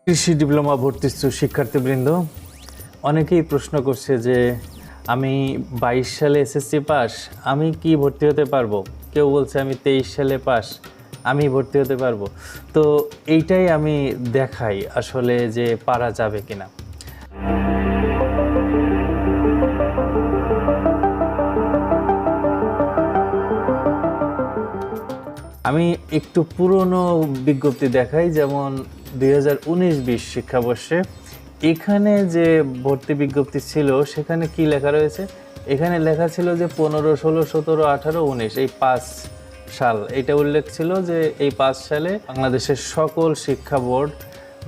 কৃষি ডিপ্লোমা ভর্তিচ্ছু শিক্ষার্থীবৃন্দ, অনেকেই প্রশ্ন করছে যে আমি 22 সালে এসএসসি পাস, আমি কি ভর্তি হতে পারবো? কেউ বলছে আমি 23 সালে পাস, আমি ভর্তি হতে পারবো। তো এইটাই আমি দেখাই আসলে যে পারা যাবে কিনা। আমি একটু পুরনো বিজ্ঞপ্তি দেখাই, যেমন 2019-20 শিক্ষাবর্ষে এখানে যে ভর্তি বিজ্ঞপ্তি ছিল সেখানে কি লেখা রয়েছে? এখানে লেখা ছিল যে 15, 16, 17, 18, 19 এই 5 সাল, এটা উল্লেখ ছিল যে এই 5 সালে বাংলাদেশের সকল শিক্ষা বোর্ড,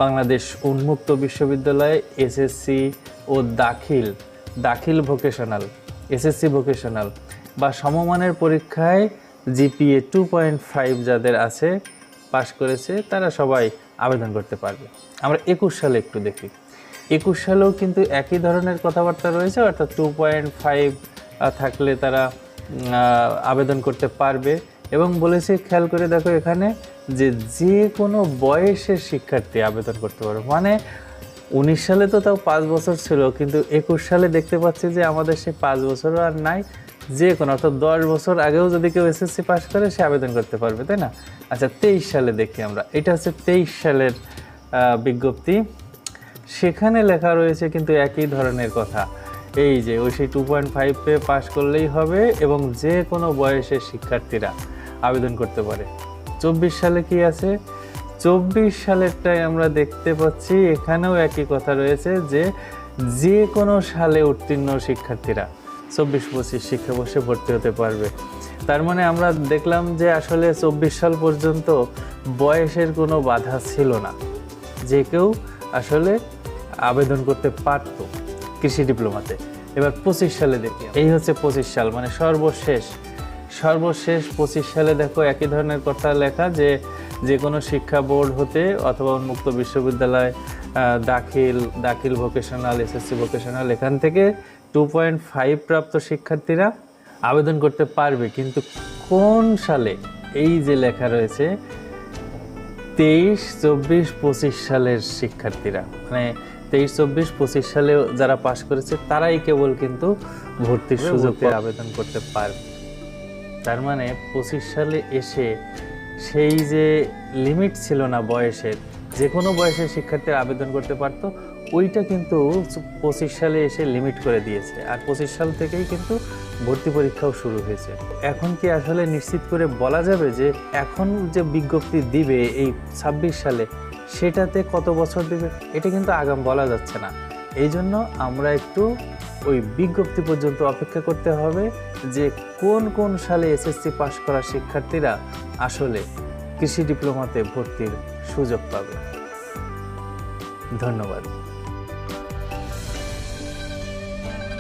বাংলাদেশ উন্মুক্ত বিশ্ববিদ্যালয়, এসএসসি ও দাখিল ভোকেশনাল, এসএসসি ভোকেশনাল বা সমমানের পরীক্ষায় জিপিএ 2.5 যাদের আছে, পাশ করেছে, তারা সবাই আবেদন করতে পারবে। আমরা 21 সালে একটু দেখি। 21 সালেও কিন্তু একই ধরনের কথাবার্তা রয়েছে, অর্থাৎ 2.5 থাকলে তারা আবেদন করতে পারবে এবং বলেছে, খেয়াল করে দেখো এখানে, যে কোনো বয়সের শিক্ষার্থী আবেদন করতে পারবে। মানে 19 সালে তো তাও 5 বছর ছিল, কিন্তু 21 সালে দেখতে পাচ্ছি যে আমাদের সে 5 বছরও আর নাই, যে কোনো, অর্থাৎ 10 বছর আগেও যদি কেউ এসএসসি পাস করে সে আবেদন করতে পারবে, তাই না? আচ্ছা, 23 সালে দেখি আমরা। এটা হচ্ছে 23 সালের বিজ্ঞপ্তি। সেখানে লেখা রয়েছে কিন্তু একই ধরনের কথা, এই যে ওই সেই 2.5 পেয়ে পাস করলেই হবে এবং যে কোনো বয়সের শিক্ষার্থীরা আবেদন করতে পারে। 24 সালে কি আছে? 24 সালেরটাই আমরা দেখতে পাচ্ছি, এখানেও একই কথা রয়েছে যে কোনো সালে উত্তীর্ণ শিক্ষার্থীরা 24-25 শিক্ষাবর্ষে ভর্তি হতে পারবে। তার মানে আমরা দেখলাম যে আসলে 24 সাল পর্যন্ত বয়সের কোনো বাধা ছিল না, যে কেউ আসলে আবেদন করতে পারত কৃষি ডিপ্লোমাতে। এবার 25 সালে দেখি, এই হচ্ছে 25 সাল, মানে সর্বশেষ 25 সালে দেখো একই ধরনের কথা লেখা, যে কোনো শিক্ষা বোর্ড হতে অথবা উন্মুক্ত বিশ্ববিদ্যালয়, দাখিল ভোকেশনাল, এসএসসি ভোকেশনাল, এখান থেকে 2.5 প্রাপ্ত শিক্ষার্থীরা আবেদন করতে পারবে। কিন্তু কোন সালে? এই যে লেখা রয়েছে 23, 24, 25 সালের শিক্ষার্থীরা, মানে 23, 24, 25 সালে যারা পাশ করেছে তারাই কেবল কিন্তু ভর্তির সুযোগে আবেদন করতে পারবে। তার মানে 25 সালে এসে সেই যে লিমিট ছিল না বয়সের, যে কোনো বয়সের শিক্ষার্থীরা আবেদন করতে পারত, ওইটা কিন্তু 25 সালে এসে লিমিট করে দিয়েছে। আর 25 সাল থেকেই কিন্তু ভর্তি পরীক্ষাও শুরু হয়েছে। এখন কি আসলে নিশ্চিত করে বলা যাবে যে এখন যে বিজ্ঞপ্তি দিবে এই 26 সালে, সেটাতে কত বছর দেবে? এটা কিন্তু আগাম বলা যাচ্ছে না। এই জন্য আমরা একটু ওই বিজ্ঞপ্তি পর্যন্ত অপেক্ষা করতে হবে, যে কোন সালে এসএসসি পাস করা শিক্ষার্থীরা আসলে কৃষি ডিপ্লোমাতে ভর্তির সুযোগ পাবে। ধন্যবাদ।